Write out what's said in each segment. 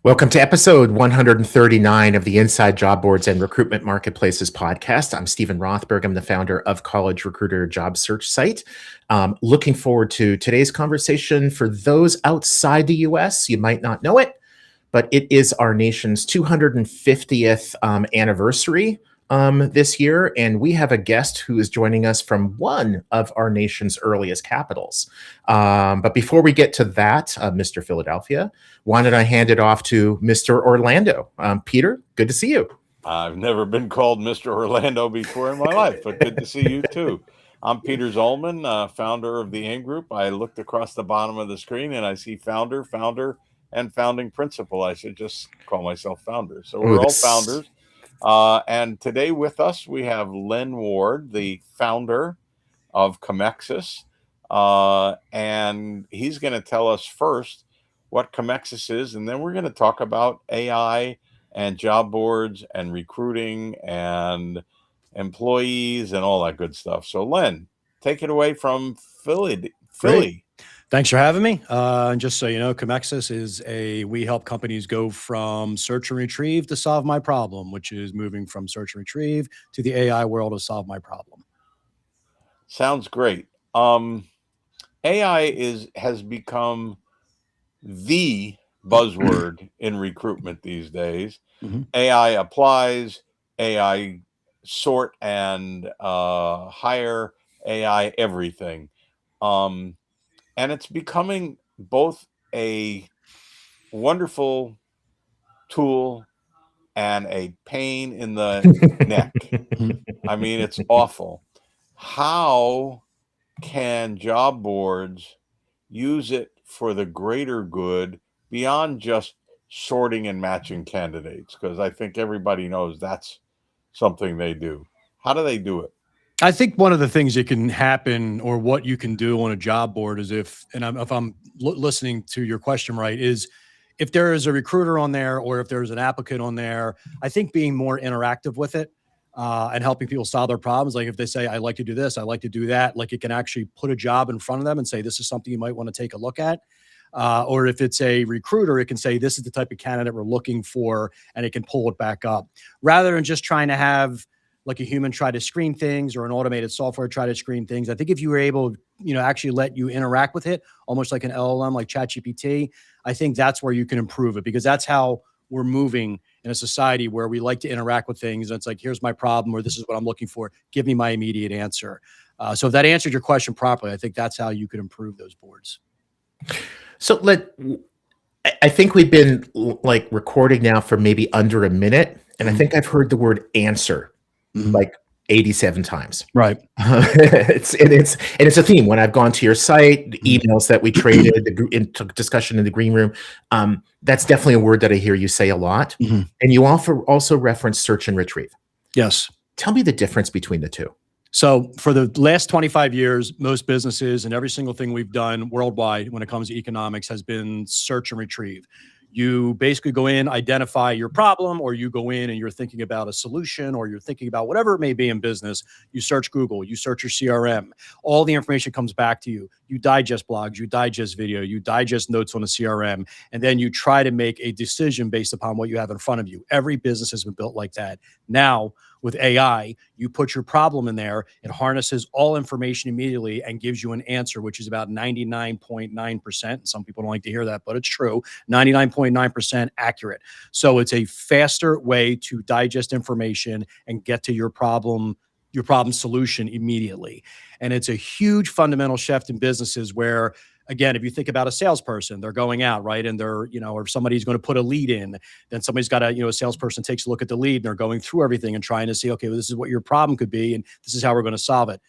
Welcome to episode 139 of the Inside Job Boards and Recruitment Marketplaces podcast. I'm Stephen Rothberg. I'm the founder of College Recruiter Job Search Site. Looking forward to today's conversation. For those outside the US, you might not know it, but it is our nation's 250th anniversary this year, and we have a guest who is joining us from one of our nation's earliest capitals. But before we get to that, Mr. Philadelphia, why don't I hand it off to Mr. Orlando? Peter, good to see you. I've never been called Mr. Orlando before in my life, but good to see you too. I'm Peter Zollman, founder of the AIM Group. I looked across the bottom of the screen and I see founder, and founding principal. I should just call myself founder. So we're all founders. And today with us, we have Len Ward, the founder of Commexis. And he's going to tell us first what Commexis is, and then we're going to talk about AI and job boards and recruiting and employees and all that good stuff. So Len, take it away from Philly. Thanks for having me. And just so you know, Commexis we help companies go from search and retrieve to solve my problem, which is moving from search and retrieve to the AI world to solve my problem. Sounds great. AI has become the buzzword in recruitment these days. Mm-hmm. AI applies, AI sort and hire, AI everything. And it's becoming both a wonderful tool and a pain in the neck. I mean, it's awful. How can job boards use it for the greater good beyond just sorting and matching candidates? Because I think everybody knows that's something they do. How do they do it? I think one of the things that can happen, or what you can do on a job board, is if I'm listening to your question right, is if there is a recruiter on there or if there's an applicant on there, I think being more interactive with it and helping people solve their problems. Like if they say, I like to do this, I like to do that, like it can actually put a job in front of them and say, this is something you might want to take a look at. Or if it's a recruiter, it can say, this is the type of candidate we're looking for, and it can pull it back up. Rather than just trying to have like a human try to screen things or an automated software try to screen things. I think if you were able, actually let you interact with it, almost like an LLM, like ChatGPT, I think that's where you can improve it, because that's how we're moving in a society where we like to interact with things. And it's like, here's my problem, or this is what I'm looking for. Give me my immediate answer. So if that answered your question properly, I think that's how you could improve those boards. So I think we've been like recording now for maybe under a minute. And I think I've heard the word answer like 87 times. Right. It's a theme. When I've gone to your site, the emails that we traded, the discussion in the green room, that's definitely a word that I hear you say a lot. Mm-hmm. And you also reference search and retrieve. Yes. Tell me the difference between the two. So for the last 25 years, most businesses and every single thing we've done worldwide when it comes to economics has been search and retrieve. You basically go in, identify your problem, or you go in and you're thinking about a solution, or you're thinking about whatever it may be in business. You search Google, you search your CRM, all the information comes back to you. You digest blogs, you digest video, you digest notes on a CRM, and then you try to make a decision based upon what you have in front of you. Every business has been built like that. Now, with AI, you put your problem in there, it harnesses all information immediately and gives you an answer, which is about 99.9%. Some people don't like to hear that, but it's true. 99.9% accurate. So it's a faster way to digest information and get to your problem solution immediately. And it's a huge fundamental shift in businesses where, again, if you think about a salesperson, they're going out, right? And they're, or somebody's going to put a lead in, then somebody's got a salesperson takes a look at the lead and they're going through everything and trying to see, okay, well, this is what your problem could be. And this is how we're going to solve it.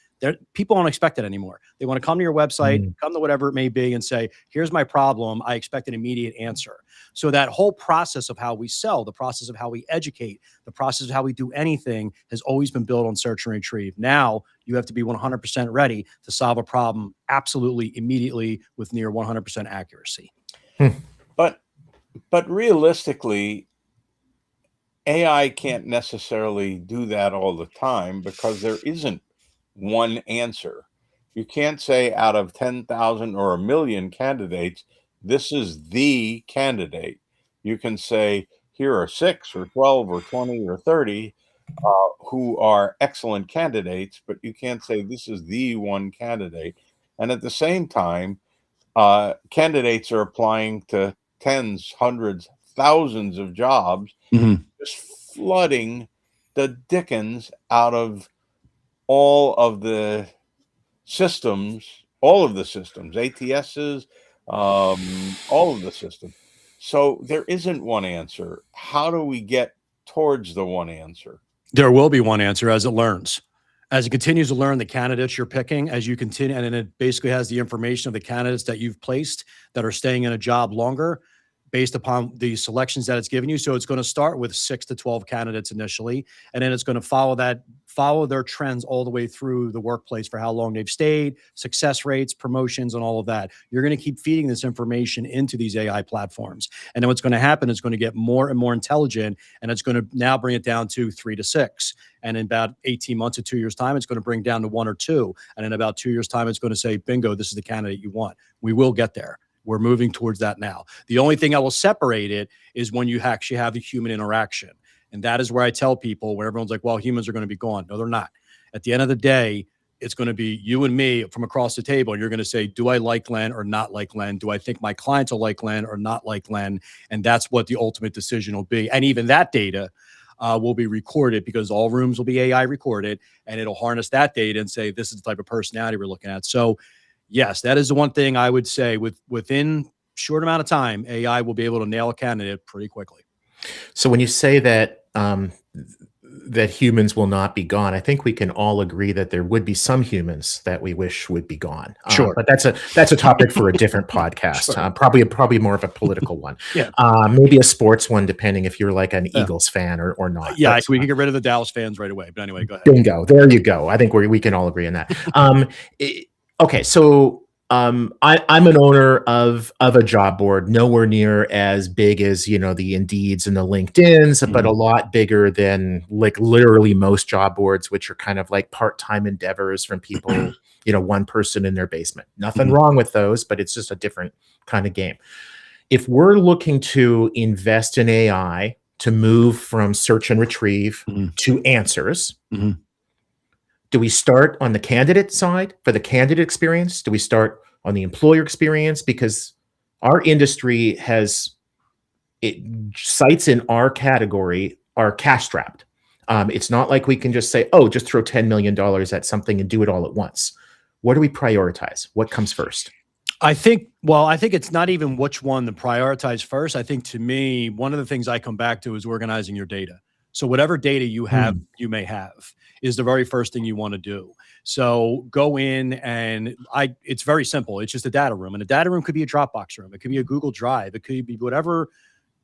People don't expect it anymore. They want to come to your website, come to whatever it may be and say, here's my problem. I expect an immediate answer. So that whole process of how we sell, the process of how we educate, the process of how we do anything has always been built on search and retrieve. Now you have to be 100% ready to solve a problem absolutely immediately with near 100% accuracy. But realistically, AI can't necessarily do that all the time because there isn't one answer. You can't say out of 10,000 or a million candidates, this is the candidate. You can say, here are 6 or 12 or 20 or 30 who are excellent candidates, but you can't say this is the one candidate. And at the same time, candidates are applying to tens, hundreds, thousands of jobs, just flooding the dickens out of all of the systems, ATSs, all of the systems. So there isn't one answer. How do we get towards the one answer? There will be one answer as it learns. As it continues to learn the candidates you're picking, as you continue, and then it basically has the information of the candidates that you've placed that are staying in a job longer based upon the selections that it's given you. So it's going to start with 6 to 12 candidates initially, and then it's going to follow their trends all the way through the workplace for how long they've stayed, success rates, promotions, and all of that. You're going to keep feeding this information into these AI platforms. And then what's going to happen is going to get more and more intelligent, and it's going to now bring it down to 3 to 6. And in about 18 months to 2 years time, it's going to bring down to 1 or 2. And in about 2 years time, it's going to say, bingo, this is the candidate you want. We will get there. We're moving towards that now. The only thing that will separate it is when you actually have the human interaction. And that is where I tell people, where everyone's like, well, humans are going to be gone. No, they're not. At the end of the day, it's going to be you and me from across the table. And you're going to say, do I like Len or not like Len? Do I think my clients will like Len or not like Len? And that's what the ultimate decision will be. And even that data will be recorded, because all rooms will be AI recorded, and it'll harness that data and say, this is the type of personality we're looking at. So yes, that is the one thing I would say within short amount of time, AI will be able to nail a candidate pretty quickly. So when you say that that humans will not be gone, I think we can all agree that there would be some humans that we wish would be gone. Sure, but that's a topic for a different podcast. Sure. Probably more of a political one. Yeah. Maybe a sports one, depending if you're like an Eagles fan or not. Yeah, we can get rid of the Dallas fans right away. But anyway, go ahead. Bingo. There you go. I think we can all agree on that. Okay, so I'm an owner of a job board, nowhere near as big as, the Indeeds and the LinkedIns, but a lot bigger than like literally most job boards, which are kind of like part-time endeavors from people, one person in their basement. Nothing wrong with those, but it's just a different kind of game. If we're looking to invest in AI to move from search and retrieve to answers, do we start on the candidate side for the candidate experience? Do we start on the employer experience? Because our industry sites in our category are cash strapped. It's not like we can just say, oh, just throw $10 million at something and do it all at once. What do we prioritize? What comes first? I think it's not even which one to prioritize first. I think, to me, one of the things I come back to is organizing your data. So whatever data you have, you may have, is the very first thing you want to do. So go in and it's very simple. It's just a data room, and a data room could be a Dropbox room. It could be a Google Drive. It could be whatever,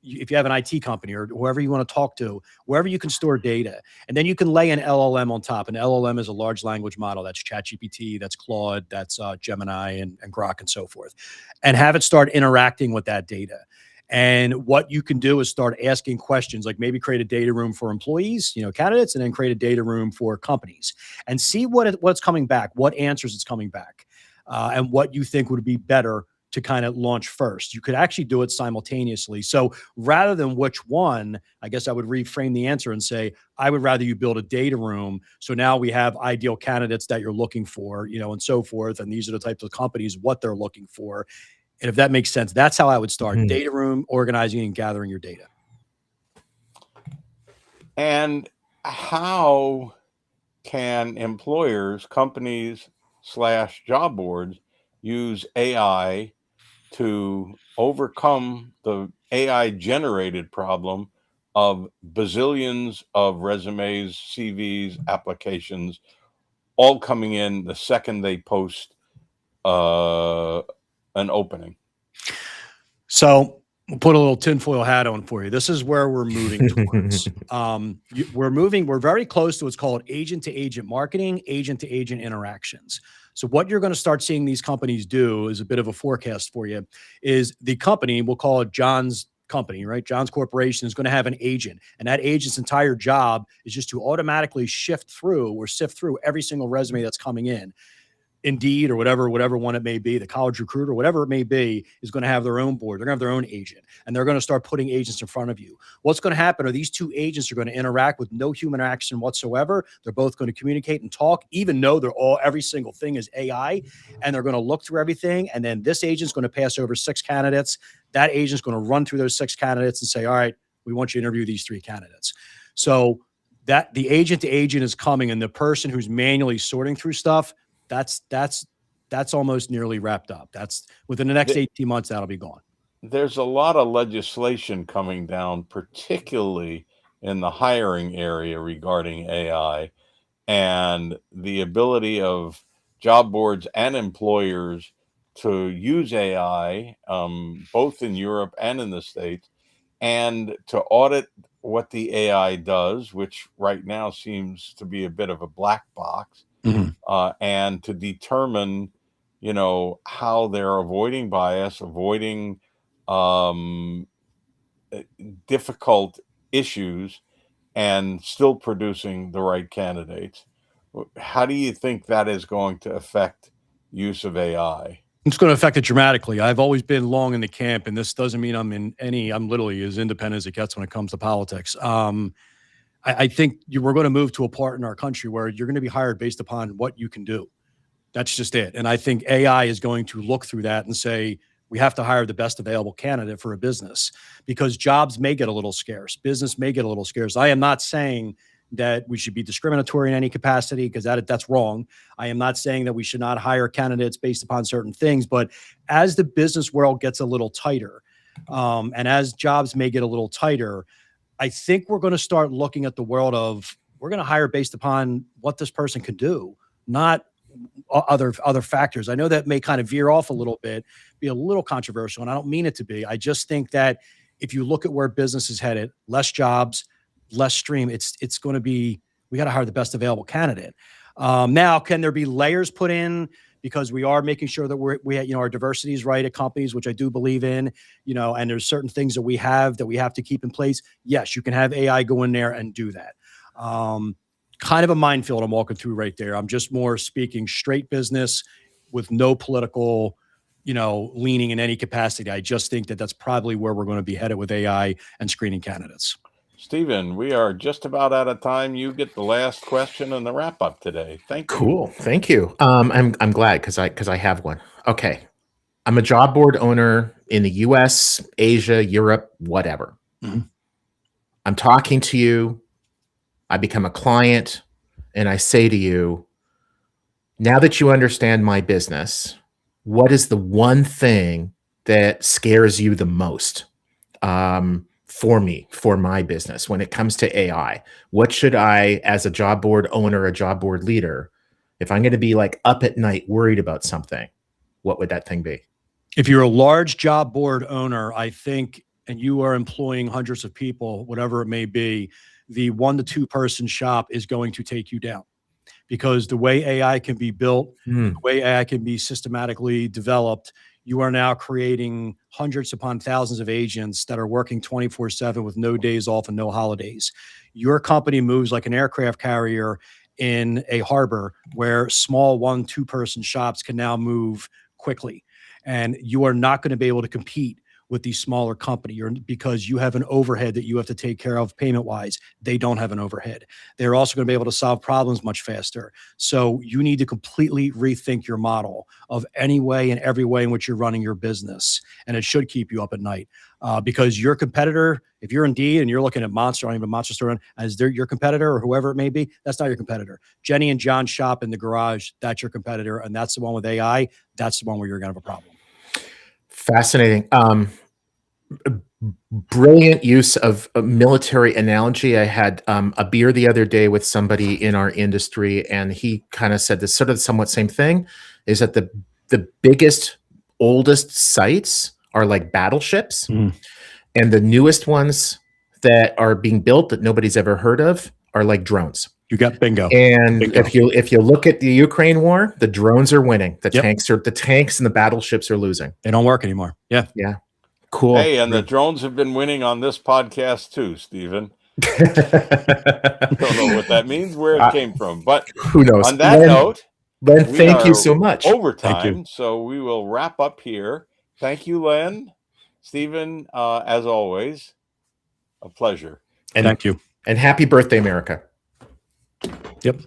if you have an IT company or whoever you want to talk to, wherever you can store data. And then you can lay an LLM on top. An LLM is a large language model. That's ChatGPT, that's Claude, that's Gemini and Grok and so forth. And have it start interacting with that data. And what you can do is start asking questions, like maybe create a data room for employees, candidates, and then create a data room for companies, and see what's coming back, what answers it's coming back, and what you think would be better to kind of launch first. You could actually do it simultaneously. So rather than which one, I guess I would reframe the answer and say, I would rather you build a data room. So now we have ideal candidates that you're looking for, and so forth. And these are the types of companies, what they're looking for. And if that makes sense, that's how I would start. Data room, organizing and gathering your data. And how can employers, companies / job boards use AI to overcome the AI generated problem of bazillions of resumes, CVs, applications, all coming in the second they post an opening? So we'll put a little tinfoil hat on for you. This is where we're moving towards. We're very close to what's called agent-to-agent marketing, agent-to-agent interactions. So what you're going to start seeing these companies do is a bit of a forecast for you, is the company, we'll call it John's company, right? John's Corporation is going to have an agent, and that agent's entire job is just to automatically sift through every single resume that's coming in. Indeed or whatever one it may be, the college recruiter, whatever it may be, is going to have their own board. They're going to have their own agent, and they're going to start putting agents in front of you. What's going to happen are these two agents are going to interact with no human action whatsoever. They're both going to communicate and talk, even though every single thing is AI, and they're going to look through everything. And then this agent's going to pass over 6 candidates. That agent's going to run through those 6 candidates and say, all right, we want you to interview these 3 candidates. So that the agent to agent is coming, and the person who's manually sorting through stuff, that's almost nearly wrapped up. That's within the next 18 months, that'll be gone. There's a lot of legislation coming down, particularly in the hiring area regarding AI, and the ability of job boards and employers to use AI, both in Europe and in the States, and to audit what the AI does, which right now seems to be a bit of a black box. And to determine, how they're avoiding bias, avoiding difficult issues, and still producing the right candidates. How do you think that is going to affect use of AI? It's going to affect it dramatically. I've always been long in the camp, and this doesn't mean I'm literally as independent as it gets when it comes to politics. I think we're going to move to a part in our country where you're going to be hired based upon what you can do. That's just it. And I think AI is going to look through that and say, we have to hire the best available candidate for a business, because jobs may get a little scarce. Business may get a little scarce. I am not saying that we should be discriminatory in any capacity, because that's wrong. I am not saying that we should not hire candidates based upon certain things. But as the business world gets a little tighter, and as jobs may get a little tighter, I think we're going to start looking at the world of, we're going to hire based upon what this person can do, not other factors. I know that may kind of veer off a little bit, be a little controversial, and I don't mean it to be. I just think that if you look at where business is headed, less jobs, less stream, it's going to be, we got to hire the best available candidate. Now, can there be layers put in? Because we are making sure that we our diversity is right at companies, which I do believe in, and there's certain things that we have to keep in place. Yes, you can have AI go in there and do that. Kind of a minefield I'm walking through right there. I'm just more speaking straight business with no political, leaning in any capacity. I just think that that's probably where we're going to be headed with AI and screening candidates. Stephen, we are just about out of time. You get the last question and the wrap up today. Thank you. Cool. Thank you. I'm glad because I have one. Okay. I'm a job board owner in the US, Asia, Europe, whatever. Mm-hmm. I'm talking to you. I become a client, and I say to you, now that you understand my business, what is the one thing that scares you the most? For my business, when it comes to AI, what should I, as a job board owner, a job board leader, if I'm going to be like up at night worried about something, what would that thing be? If you're a large job board owner, I think, and you are employing hundreds of people, whatever it may be, the 1 to 2 person shop is going to take you down, because the way AI can be built, the way AI can be systematically developed, you are now creating hundreds upon thousands of agents that are working 24/7 with no days off and no holidays. Your company moves like an aircraft carrier in a harbor, where small 1-2 person shops can now move quickly. And you are not going to be able to compete with these smaller company, because you have an overhead that you have to take care of payment wise. They don't have an overhead. They're also going to be able to solve problems much faster. So you need to completely rethink your model of any way and every way in which you're running your business. And it should keep you up at night, because your competitor, if you're Indeed and you're looking at Monster, I don't even Monster Store as your competitor or whoever it may be, that's not your competitor. Jenny and John shop in the garage, that's your competitor. And that's the one with AI. That's the one where you're going to have a problem. Fascinating. Brilliant use of a military analogy. I had a beer the other day with somebody in our industry, and he kind of said this sort of somewhat same thing, is that the biggest, oldest sites are like battleships, and the newest ones that are being built that nobody's ever heard of are like drones. You got bingo. And bingo. if you look at the Ukraine war, the drones are winning. The tanks and the battleships are losing. They don't work anymore. Yeah. Yeah. Cool. Hey, and the drones have been winning on this podcast too, Stephen. Don't know what that means, where it came from, but who knows? On that note, Len, We thank you are so much. Overtime, so we will wrap up here. Thank you, Len. Stephen, as always, a pleasure. And Thank you. And happy birthday, America. Yep.